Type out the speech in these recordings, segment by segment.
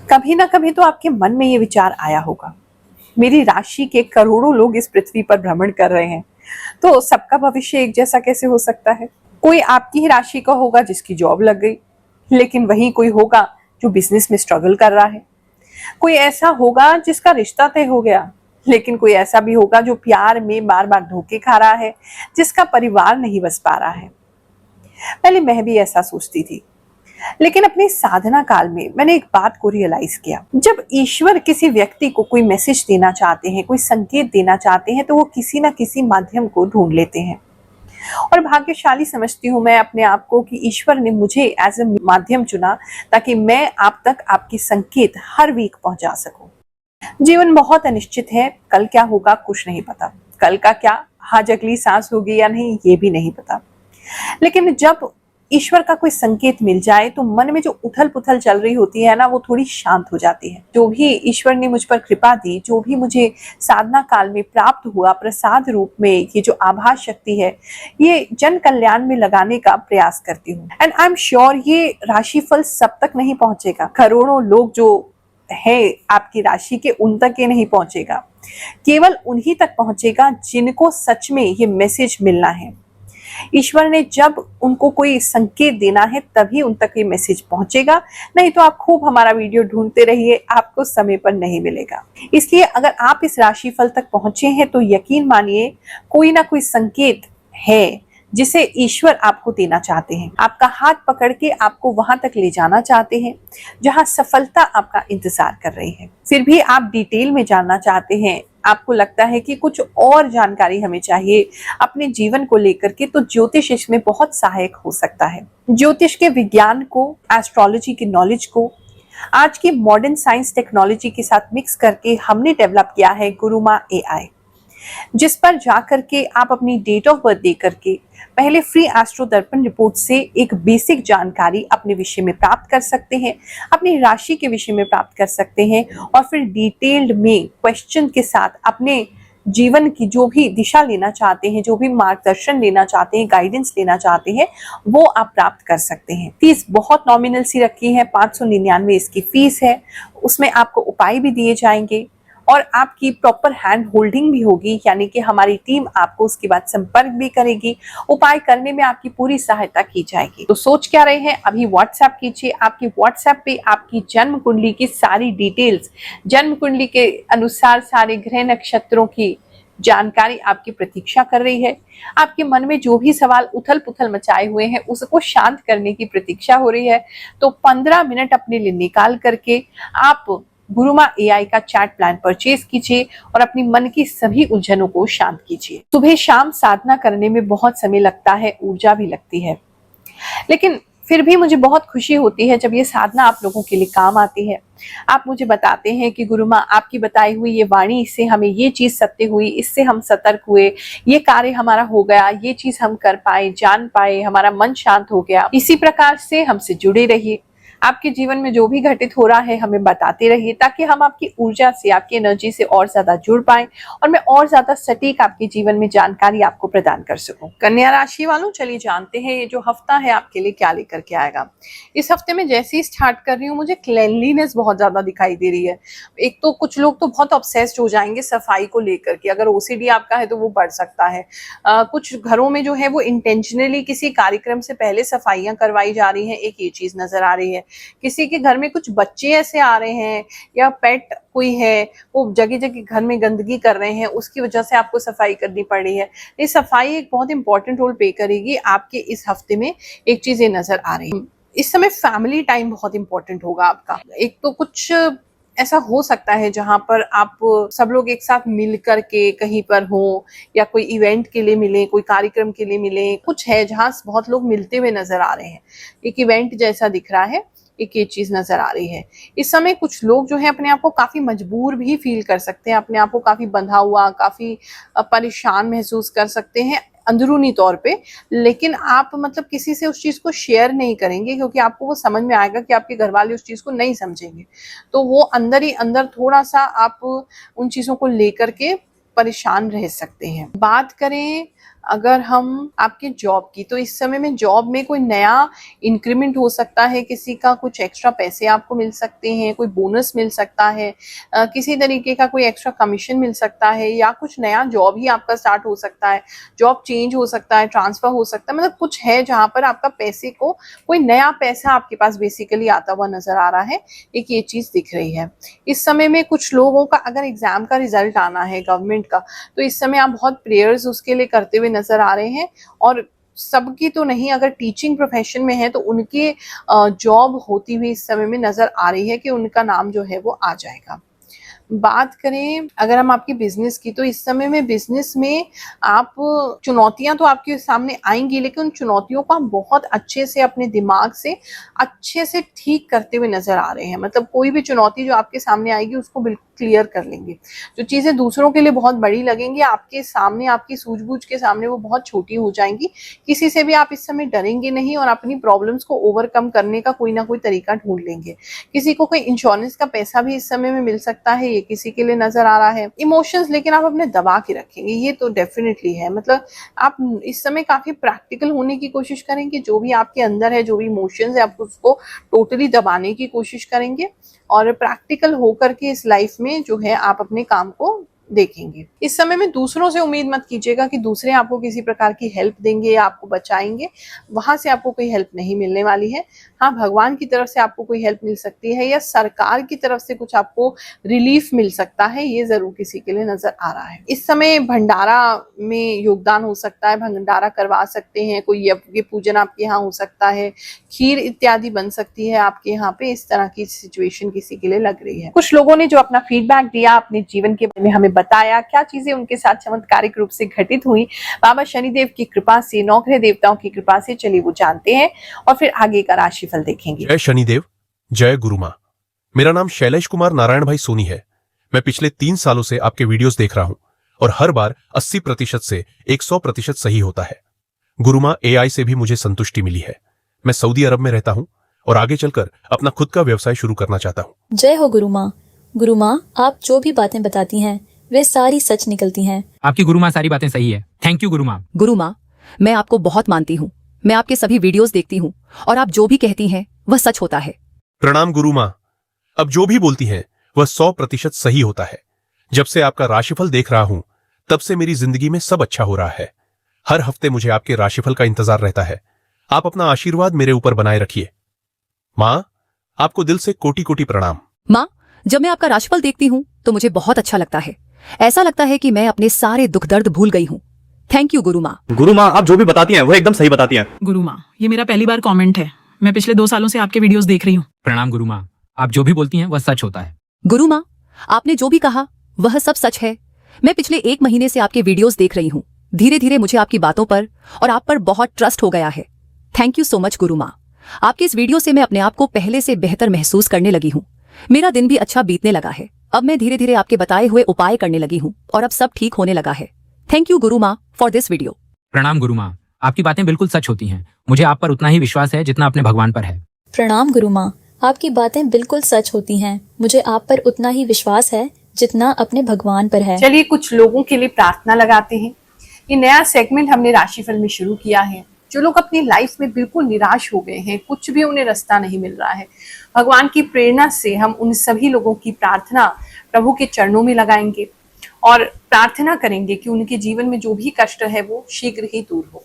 कभी ना कभी तो आपके मन में ये विचार आया होगा, मेरी राशि के करोड़ों लोग इस पृथ्वी पर भ्रमण कर रहे हैं, तो सबका भविष्य एक जैसा कैसे हो सकता है। कोई आपकी ही राशि का होगा जिसकी जॉब लग गई, लेकिन वहीं कोई होगा जो बिजनेस में स्ट्रगल कर रहा है। कोई ऐसा होगा जिसका रिश्ता तय हो गया, लेकिन कोई ऐसा भी होगा जो प्यार में बार बार धोखे खा रहा है, जिसका परिवार नहीं बस पा रहा है। पहले मैं भी ऐसा सोचती थी, लेकिन अपने साधना काल में मैंने एक बात को रियलाइज किया। जब ईश्वर किसी व्यक्ति को कोई मैसेज देना चाहते हैं, कोई संकेत देना चाहते हैं, तो वो किसी ना किसी माध्यम को ढूंढ लेते हैं। और भाग्यशाली समझती हूँ मैं अपने आप को कि ईश्वर ने मुझे एज ए माध्यम चुना, ताकि मैं आप तक आपके संकेत हर वीक पहुंचा सकूं। जीवन बहुत अनिश्चित है, कल क्या होगा कुछ नहीं पता, कल का क्या, आज अगली सांस होगी या नहीं ये भी नहीं पता। लेकिन जब ईश्वर का कोई संकेत मिल जाए तो मन में जो उथल पुथल चल रही होती है ना, वो थोड़ी शांत हो जाती है। जो भी ईश्वर ने मुझ पर कृपा दी, जो भी मुझे साधना काल में प्राप्त हुआ प्रसाद रूप में, ये जो आभास शक्ति है, ये जन कल्याण में लगाने का प्रयास करती हूँ। एंड आई एम श्योर ये राशिफल सब तक नहीं पहुंचेगा, करोड़ों लोग जो है आपकी राशि के उन तक ये नहीं पहुंचेगा, केवल उन्हीं तक पहुंचेगा जिनको सच में ये मैसेज मिलना है। ईश्वर ने जब उनको कोई संकेत देना है तभी उन तक ये मैसेज पहुंचेगा, नहीं तो आप खूब हमारा वीडियो ढूंढते रहिए, आपको समय पर नहीं मिलेगा। इसलिए अगर आप इस राशिफल तक पहुंचे हैं तो यकीन मानिए कोई ना कोई संकेत है जिसे ईश्वर आपको देना चाहते हैं। आपका हाथ पकड़ के आपको वहां तक ले जाना चाहते हैं जहां सफलता आपका इंतजार कर रही है। फिर भी आप डिटेल में जानना चाहते हैं, आपको लगता है कि कुछ और जानकारी हमें चाहिए अपने जीवन को लेकर के, तो ज्योतिष इसमें बहुत सहायक हो सकता है। ज्योतिष के विज्ञान को, एस्ट्रोलॉजी की नॉलेज को आज की मॉडर्न साइंस टेक्नोलॉजी के साथ मिक्स करके हमने डेवलप किया है गुरुमा एआई, जिस पर जाकर के आप अपनी डेट ऑफ बर्थ दे करके पहले फ्री एस्ट्रो दर्पण रिपोर्ट से एक बेसिक जानकारी अपने विषय में प्राप्त कर सकते हैं, अपनी राशि के विषय में प्राप्त कर सकते हैं, और फिर डिटेल्ड में क्वेश्चन के साथ अपने जीवन की जो भी दिशा लेना चाहते हैं, जो भी मार्गदर्शन लेना चाहते हैं, गाइडेंस लेना चाहते हैं, वो आप प्राप्त कर सकते हैं। फीस बहुत नॉमिनल सी रखी है, 599 इसकी फीस है। उसमें आपको उपाय भी दिए जाएंगे और आपकी प्रॉपर हैंड होल्डिंग भी होगी, यानी कि हमारी टीम आपको उसके बाद संपर्क भी करेगी, उपाय करने में आपकी पूरी सहायता की जाएगी। तो सोच क्या रहे हैं, अभी व्हाट्सएप कीजिए। आपकी व्हाट्सएप पे आपकी जन्म कुंडली की सारी डिटेल्स, जन्म कुंडली के अनुसार सारे ग्रह नक्षत्रों की जानकारी आपकी प्रतीक्षा कर रही है। आपके मन में जो भी सवाल उथल पुथल मचाए हुए हैं उसको शांत करने की प्रतीक्षा हो रही है। तो 15 मिनट अपने लिए निकाल करके आप गुरुमा एआई का चैट प्लान परचेज कीजिए और अपनी मन की सभी उलझनों को शांत कीजिए। सुबह शाम साधना करने में बहुत समय लगता है, ऊर्जा भी लगती है, लेकिन फिर भी मुझे बहुत खुशी होती है जब ये साधना आप लोगों के लिए काम आती है। आप मुझे बताते हैं कि गुरुमा आपकी बताई हुई ये वाणी से हमें ये चीज सत्य हुई, इससे हम सतर्क हुए, ये कार्य हमारा हो गया, ये चीज हम कर पाए, जान पाए, हमारा मन शांत हो गया। इसी प्रकार से हमसे जुड़े रहिए। आपके जीवन में जो भी घटित हो रहा है हमें बताते रहिए, ताकि हम आपकी ऊर्जा से, आपकी एनर्जी से और ज्यादा जुड़ पाए और मैं और ज्यादा सटीक आपके जीवन में जानकारी आपको प्रदान कर सकूं। कन्या राशि वालों, चलिए जानते हैं ये जो हफ्ता है आपके लिए क्या लेकर के आएगा। इस हफ्ते में जैसे ही स्टार्ट कर रही हूँ मुझे क्लेanलीनेस बहुत ज्यादा दिखाई दे रही है। एक तो कुछ लोग तो बहुत ऑब्सेस्ड हो जाएंगे सफाई को लेकर के, अगर ओसीडी आपका है तो वो बढ़ सकता है। कुछ घरों में जो है वो इंटेंशनली किसी कार्यक्रम से पहले सफाइयां करवाई जा रही हैं, एक ये चीज नजर आ रही है। किसी के घर में कुछ बच्चे ऐसे आ रहे हैं या पेट कोई है वो जगह जगह घर में गंदगी कर रहे हैं, उसकी वजह से आपको सफाई करनी पड़ रही है। ये सफाई एक बहुत इंपॉर्टेंट रोल प्ले करेगी आपके इस हफ्ते में, एक चीज ये नजर आ रही है। इस समय फैमिली टाइम बहुत इंपॉर्टेंट होगा आपका। एक तो कुछ ऐसा हो सकता है जहां पर आप सब लोग एक साथ मिल करके कहीं पर हो, या कोई इवेंट के लिए मिले, कोई कार्यक्रम के लिए मिले। कुछ है जहां बहुत लोग मिलते हुए नजर आ रहे हैं, एक इवेंट जैसा दिख रहा है, एक ये चीज नजर आ रही है। इस समय कुछ लोग जो है अपने आप को काफी मजबूर भी फील कर सकते हैं, अपने आप को काफी बंधा हुआ, काफी परेशान महसूस कर सकते हैं अंदरूनी तौर पे, लेकिन आप मतलब किसी से उस चीज को शेयर नहीं करेंगे, क्योंकि आपको वो समझ में आएगा कि आपके घर वाले उस चीज को नहीं समझेंगे। तो वो अंदर ही अंदर थोड़ा सा आप उन चीजों को लेकर के परेशान रह सकते हैं। बात करें अगर हम आपके जॉब की, तो इस समय में जॉब में कोई नया इंक्रीमेंट हो सकता है, किसी का कुछ एक्स्ट्रा पैसे आपको मिल सकते हैं, कोई बोनस मिल सकता है, किसी तरीके का कोई एक्स्ट्रा कमीशन मिल सकता है, या कुछ नया जॉब ही आपका स्टार्ट हो सकता है, जॉब चेंज हो सकता है, ट्रांसफर हो सकता है, मतलब कुछ है जहां पर आपका पैसे को कोई नया पैसा आपके पास बेसिकली आता हुआ नजर आ रहा है। एक ये चीज दिख रही है। इस समय में कुछ लोगों का अगर एग्जाम का रिजल्ट आना है गवर्नमेंट का, तो इस समय आप बहुत प्रेयर्स उसके लिए करते हुए नजर आ रहे हैं। और सबकी तो नहीं, अगर टीचिंग प्रोफेशन में है तो उनके जॉब होती हुई इस समय में नजर आ रही है कि उनका नाम जो है वो आ जाएगा। बात करें अगर हम आपके बिजनेस की, तो इस समय में बिजनेस में आप चुनौतियां तो आपके सामने आएंगी, लेकिन उन चुनौतियों को आप बहुत अच्छे से अपने दिमाग से अच्छे से ठीक करते हुए नजर आ रहे हैं। मतलब कोई भी चुनौती जो आपके सामने आएगी उसको बिल्कुल क्लियर कर लेंगे। जो चीजें दूसरों के लिए बहुत बड़ी लगेंगी, आपके सामने, आपकी सूझबूझ के सामने वो बहुत छोटी हो जाएंगी। किसी से भी आप इस समय डरेंगे नहीं और अपनी प्रॉब्लम्स को ओवरकम करने का कोई ना कोई तरीका ढूंढ लेंगे। किसी को कोई इंश्योरेंस का पैसा भी इस समय में मिल सकता है, ये किसी के लिए नजर आ रहा है। इमोशंस लेकिन आप अपने दबा के रखेंगे, ये तो डेफिनेटली है। मतलब आप इस समय काफी प्रैक्टिकल होने की कोशिश करेंगे। जो भी आपके अंदर है, जो भी इमोशंस है, आप उसको टोटली दबाने की कोशिश करेंगे और प्रैक्टिकल होकर के इस लाइफ में जो है आप अपने काम को देखेंगे। इस समय में दूसरों से उम्मीद मत कीजिएगा कि दूसरे आपको किसी प्रकार की हेल्प देंगे या आपको बचाएंगे। वहां से आपको कोई हेल्प नहीं मिलने वाली है। हाँ, भगवान की तरफ से आपको कोई हेल्प मिल सकती है या सरकार की तरफ से कुछ आपको रिलीफ मिल सकता है, ये जरूर किसी के लिए नजर आ रहा है। इस समय भंडारा में योगदान हो सकता है, भंडारा करवा सकते हैं, कोई यज्ञ पूजन आपके यहाँ हो सकता है, खीर इत्यादि बन सकती है आपके यहाँ पे। इस तरह की सिचुएशन किसी के लिए लग रही है। कुछ लोगों ने जो अपना फीडबैक दिया, अपने जीवन के बारे में हमें बताया, क्या चीजें उनके साथ चमत्कारिक रूप से घटित हुई बाबा शनिदेव की कृपा से, नौग्रह देवताओं की कृपा से, चलिए वो जानते हैं और फिर आगे का राशिफल देखेंगे। जय शनिदेव, जय गुरु मां। मेरा नाम शैलेश कुमार नारायण भाई सोनी है। मैं पिछले 3 सालों से आपके वीडियोस देख रहा हूं और हर बार 80% से 100% सही होता है। गुरु मां, एआई से भी मुझे संतुष्टि मिली है। मैं सऊदी अरब में रहता हूं और आगे चलकर अपना खुद का व्यवसाय शुरू करना चाहता हूं। जय हो गुरु माँ। गुरु माँ, आप जो भी बातें बताती हैं वे सारी सच निकलती हैं। आपकी गुरु माँ सारी बातें सही है। थैंक यू गुरु माँ। गुरु माँ, मैं आपको बहुत मानती हूँ। मैं आपके सभी वीडियोस देखती हूँ और आप जो भी कहती हैं वह सच होता है। प्रणाम गुरु मां। अब जो भी बोलती हैं वह 100% सही होता है। जब से आपका राशिफल देख रहा हूं तब से मेरी जिंदगी में सब अच्छा हो रहा है। हर हफ्ते मुझे आपके राशिफल का इंतजार रहता है। आप अपना आशीर्वाद मेरे ऊपर बनाए रखिए। मां, आपको दिल से कोटि कोटि प्रणाम। माँ, जब मैं आपका राशिफल देखती हूँ तो मुझे बहुत अच्छा लगता है। ऐसा लगता है कि मैं अपने सारे दुख दर्द भूल गई हूँ। थैंक यू गुरु माँ। गुरु माँ, आप जो भी बताती हैं वो एकदम सही बताती हैं। गुरु माँ, ये मेरा पहली बार कमेंट है। मैं पिछले 2 सालों से आपके वीडियोस देख रही हूँ। प्रणाम गुरु माँ। आप जो भी बोलती हैं वह सच होता है। गुरु माँ, आपने जो भी कहा वह सब सच है। मैं पिछले 1 महीने से आपके वीडियोस देख रही हूँ। धीरे धीरे मुझे आपकी बातों पर और आप पर बहुत ट्रस्ट हो गया है। थैंक यू सो मच गुरु माँ। आपके इस वीडियो से मैं अपने आप को पहले से बेहतर महसूस करने लगी हूँ। मेरा दिन भी अच्छा बीतने लगा है। अब मैं धीरे धीरे आपके बताए हुए उपाय करने लगी हूँ और अब सब ठीक होने लगा है। थैंक यू गुरु माँ फॉर दिस वीडियो। प्रणाम गुरु माँ। आपकी बातें बिल्कुल सच होती हैं। मुझे आप पर उतना ही विश्वास है जितना अपने भगवान पर है। प्रणाम गुरु माँ, आपकी बातें बिल्कुल सच होती हैं। मुझे आप पर उतना ही विश्वास है जितना अपने भगवान पर है। चलिए कुछ लोगों के लिए प्रार्थना लगाते हैं। ये नया सेगमेंट हमने राशिफल में शुरू किया है। जो लोग अपनी लाइफ में बिल्कुल निराश हो गए हैं, कुछ भी उन्हें रास्ता नहीं मिल रहा है, भगवान की प्रेरणा से हम उन सभी लोगों की प्रार्थना प्रभु के चरणों में लगाएंगे और प्रार्थना करेंगे कि उनके जीवन में जो भी कष्ट है वो शीघ्र ही दूर हो।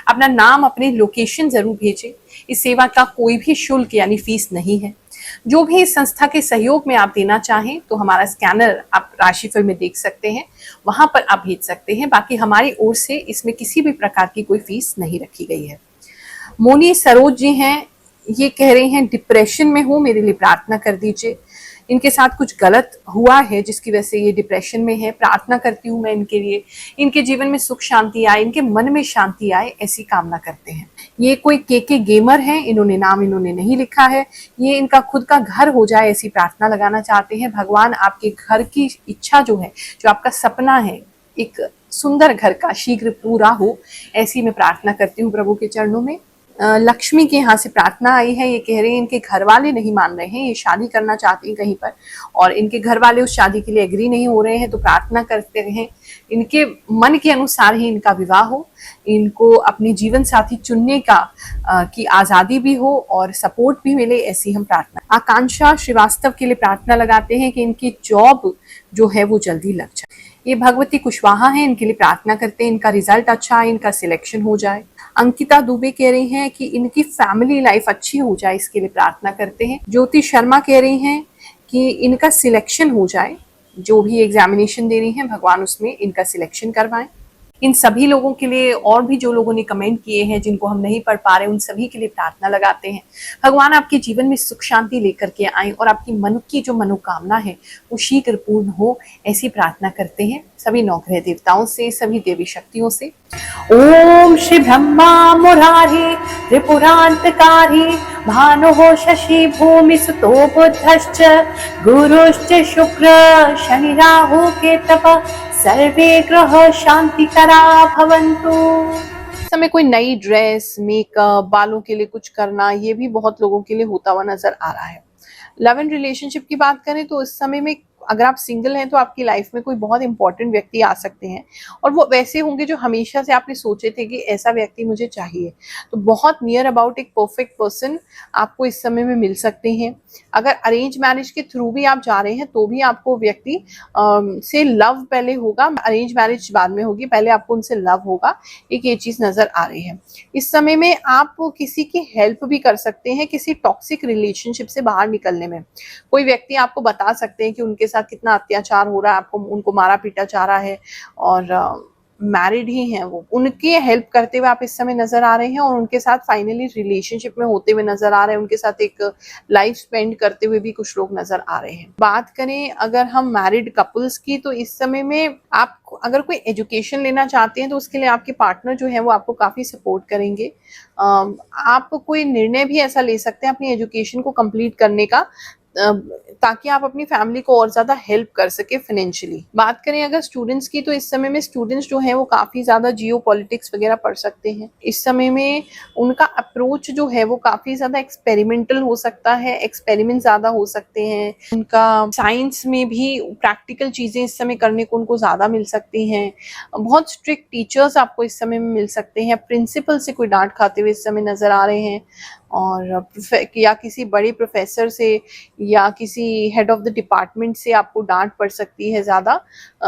अपना नाम, अपनी लोकेशन जरूर भेजें। इस सेवा का कोई भी शुल्क यानी फीस नहीं है। जो भी इस संस्था के सहयोग में आप देना चाहें तो हमारा स्कैनर आप राशिफल में देख सकते हैं, वहां पर आप भेज सकते हैं। बाकी हमारी ओर से इसमें किसी भी प्रकार की कोई फीस नहीं रखी गई है। मोनी सरोज जी हैं, ये कह रहे हैं डिप्रेशन में हूँ, मेरे लिए प्रार्थना कर दीजिए। इनके साथ कुछ गलत हुआ है जिसकी वजह से ये डिप्रेशन में है। प्रार्थना करती हूँ मैं इनके लिए, इनके जीवन में सुख शांति आए, इनके मन में शांति आए, ऐसी कामना करते हैं। ये कोई के गेमर हैं, इन्होंने नाम नहीं लिखा है। ये इनका खुद का घर हो जाए ऐसी प्रार्थना लगाना चाहते हैं। भगवान आपके घर की इच्छा जो है, जो आपका सपना है एक सुंदर घर का, शीघ्र पूरा हो, ऐसी मैं प्रार्थना करती हूँ प्रभु के चरणों में। लक्ष्मी के यहाँ से प्रार्थना आई है। ये कह रहे हैं इनके घर वाले नहीं मान रहे हैं, ये शादी करना चाहते हैं कहीं पर और इनके घर वाले उस शादी के लिए एग्री नहीं हो रहे हैं, तो प्रार्थना करते हैं इनके मन के अनुसार ही इनका विवाह हो, इनको अपने जीवन साथी चुनने की आज़ादी भी हो और सपोर्ट भी मिले, ऐसी हम प्रार्थना। आकांक्षा श्रीवास्तव के लिए प्रार्थना लगाते हैं कि इनकी जॉब जो है वो जल्दी लग जाए। ये भगवती कुशवाहा हैं, इनके लिए प्रार्थना करते हैं इनका रिजल्ट अच्छा है, इनका सिलेक्शन हो जाए। अंकिता दुबे कह रही हैं कि इनकी फैमिली लाइफ अच्छी हो जाए, इसके लिए प्रार्थना करते हैं। ज्योति शर्मा कह रही हैं कि इनका सिलेक्शन हो जाए, जो भी एग्जामिनेशन दे रही हैं भगवान उसमें इनका सिलेक्शन करवाएं। इन सभी लोगों के लिए और भी जो लोगों ने कमेंट किए हैं जिनको हम नहीं पढ़ पा रहे, उन सभी के लिए प्रार्थना लगाते हैं। भगवान आपके जीवन में सुख शांति लेकर के आए और आपकी मन की जो मनोकामना है वो शीघ्र पूर्ण हो, ऐसी प्रार्थना करते हैं सभी नवग्रह देवताओं से, सभी देवी शक्तियों से। ओम श्री ब्रह्मा मुरारी त्रिपुरांतकारी भानुः शशि भूमि सुतो बुद्धश्च गुरुश्च शुक्र शनि राहु केतव सर्वे ग्रह शांतिकरा भवन्तु। समय कोई नई ड्रेस, मेकअप, बालों के लिए कुछ करना, ये भी बहुत लोगों के लिए होता हुआ नजर आ रहा है। लव एंड रिलेशनशिप की बात करें तो इस समय में अगर आप सिंगल हैं तो आपकी लाइफ में कोई बहुत इंपॉर्टेंट व्यक्ति आ सकते हैं और वो वैसे होंगे जो हमेशा से आपने सोचे थे कि ऐसा व्यक्ति मुझे चाहिए। तो बहुत नियर अबाउट एक परफेक्ट पर्सन आपको इस समय में मिल सकते हैं। अगर अरेंज मैरिज के थ्रू भी आप जा रहे हैं तो भी आपको व्यक्ति से लव पहले होगा, अरेंज मैरिज बाद में होगी, पहले आपको उनसे लव होगा, एक ये चीज नजर आ रही है। इस समय में आप किसी की हेल्प भी कर सकते हैं किसी टॉक्सिक रिलेशनशिप से बाहर निकलने में। कोई व्यक्ति आपको बता सकते हैं कि उनके कितना अत्याचार हो रहा है, आपको उनको मारा पीटा जा रहा है और मैरिड ही हैं वो, उनकी हेल्प करते हुए आप इस समय नजर आ रहे हैं और उनके साथ फाइनली रिलेशनशिप में होते हुए नजर आ रहे हैं, उनके साथ एक लाइफ स्पेंड करते हुए भी कुछ लोग नजर आ रहे हैं। बात करें अगर हम मैरिड कपल्स की तो इस समय में आप अगर कोई एजुकेशन लेना चाहते हैं तो उसके लिए आपके पार्टनर जो है वो आपको काफी सपोर्ट करेंगे। आप कोई निर्णय भी ऐसा ले सकते हैं अपनी एजुकेशन को कंप्लीट करने का ताकि आप अपनी फैमिली को और ज्यादा हेल्प कर सके फाइनेंशियली। बात करें अगर स्टूडेंट्स की तो इस समय में स्टूडेंट्स जो हैं वो काफी ज्यादा जियो पॉलिटिक्स वगैरह पढ़ सकते हैं। इस समय में उनका अप्रोच जो है वो काफी ज्यादा एक्सपेरिमेंटल हो सकता है, एक्सपेरिमेंट ज्यादा हो सकते हैं। उनका साइंस में भी प्रैक्टिकल चीजें इस समय करने को उनको ज्यादा मिल सकती हैं। बहुत स्ट्रिक्ट टीचर्स आपको इस समय में मिल सकते हैं, प्रिंसिपल से कोई डांट खाते हुए इस समय नजर आ रहे हैं और या किसी बड़े प्रोफेसर से या किसी हेड ऑफ द डिपार्टमेंट से आपको डांट पड़ सकती है ज्यादा।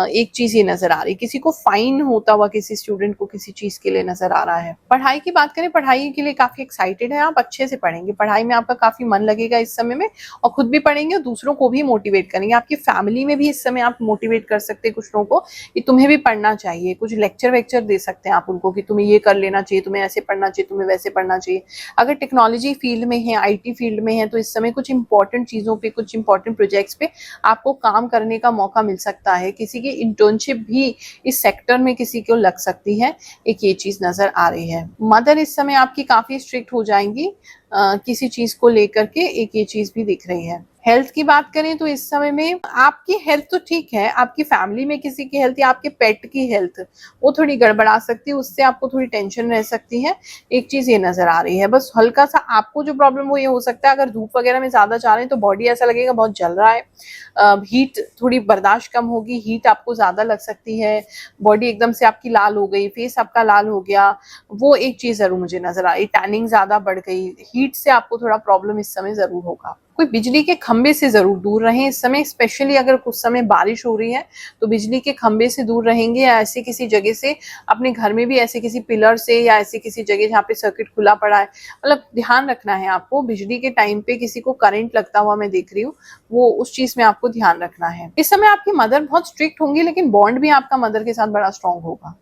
एक चीज ये नजर आ रही है, किसी को फाइन होता हुआ किसी स्टूडेंट को किसी चीज के लिए नजर आ रहा है। पढ़ाई की बात करें, पढ़ाई के लिए काफी एक्साइटेड है आप, अच्छे से पढ़ेंगे, पढ़ाई में आपका काफी मन लगेगा इस समय में और खुद भी पढ़ेंगे और दूसरों को भी मोटिवेट करेंगे। आपकी फैमिली में भी इस समय आप मोटिवेट कर सकते हैं कुछ लोगों को कि तुम्हें भी पढ़ना चाहिए, कुछ लेक्चर वेक्चर दे सकते हैं आप उनको कि तुम्हें ये कर लेना चाहिए, तुम्हें ऐसे पढ़ना चाहिए, तुम्हें वैसे पढ़ना चाहिए। अगर टेक्नोलॉजी फील्ड में है, IT फील्ड में है तो इस समय कुछ इंपॉर्टेंट चीजों पे, कुछ इंपॉर्टेंट प्रोजेक्ट्स पे आपको काम करने का मौका मिल सकता है। किसी की इंटर्नशिप भी इस सेक्टर में किसी को लग सकती है, एक ये चीज नजर आ रही है। मदर इस समय आपकी काफी स्ट्रिक्ट हो जाएंगी किसी चीज को लेकर के, एक ये चीज भी दिख रही है। हेल्थ की बात करें तो इस समय में आपकी हेल्थ तो ठीक है, आपकी फैमिली में किसी की हेल्थ या आपके पेट की हेल्थ वो थोड़ी गड़बड़ा सकती है, उससे आपको थोड़ी टेंशन रह सकती है, एक चीज ये नजर आ रही है। बस हल्का सा आपको जो प्रॉब्लम वो ये हो सकता है, अगर धूप वगैरह में ज्यादा जा रहे हैं तो बॉडी ऐसा लगेगा बहुत जल रहा है, हीट थोड़ी बर्दाश्त कम होगी, हीट आपको ज्यादा लग सकती है, बॉडी एकदम से आपकी लाल हो गई, फेस आपका लाल हो गया, वो एक चीज जरूर मुझे नजर आ रही। टैनिंग ज्यादा बढ़ गई, हीट से आपको थोड़ा प्रॉब्लम इस समय जरूर होगा। कोई बिजली के खंबे से जरूर दूर रहें इस समय, स्पेशली अगर कुछ समय बारिश हो रही है तो बिजली के खंबे से दूर रहेंगे या ऐसे किसी जगह से, अपने घर में भी ऐसे किसी पिलर से या ऐसे किसी जगह जहाँ पे सर्किट खुला पड़ा है, मतलब ध्यान रखना है आपको। बिजली के टाइम पे किसी को करंट लगता हुआ मैं देख रही हूँ, वो उस चीज में आपको ध्यान रखना है। इस समय आपकी मदर बहुत स्ट्रिक्ट होंगी लेकिन बॉन्ड भी आपका मदर के साथ बड़ा स्ट्रांग होगा,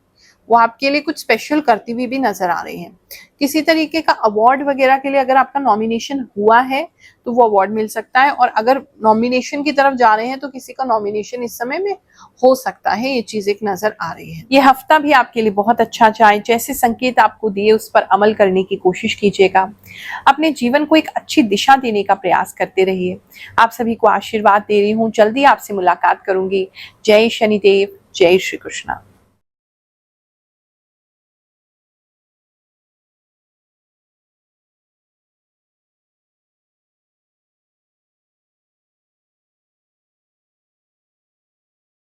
वो आपके लिए कुछ स्पेशल करती हुई भी नजर आ रही है। किसी तरीके का अवार्ड वगैरह के लिए अगर आपका नॉमिनेशन हुआ है तो वो अवार्ड मिल सकता है, और अगर नॉमिनेशन की तरफ जा रहे हैं तो किसी का नॉमिनेशन इस समय में हो सकता है, ये चीज एक नजर आ रही है। ये हफ्ता भी आपके लिए बहुत अच्छा जाए, जैसे संकेत आपको दिए उस पर अमल करने की कोशिश कीजिएगा, अपने जीवन को एक अच्छी दिशा देने का प्रयास करते रहिए। आप सभी को आशीर्वाद दे रही हूँ, जल्दी आपसे मुलाकात करूंगी। जय शनिदेव, जय श्री कृष्णा।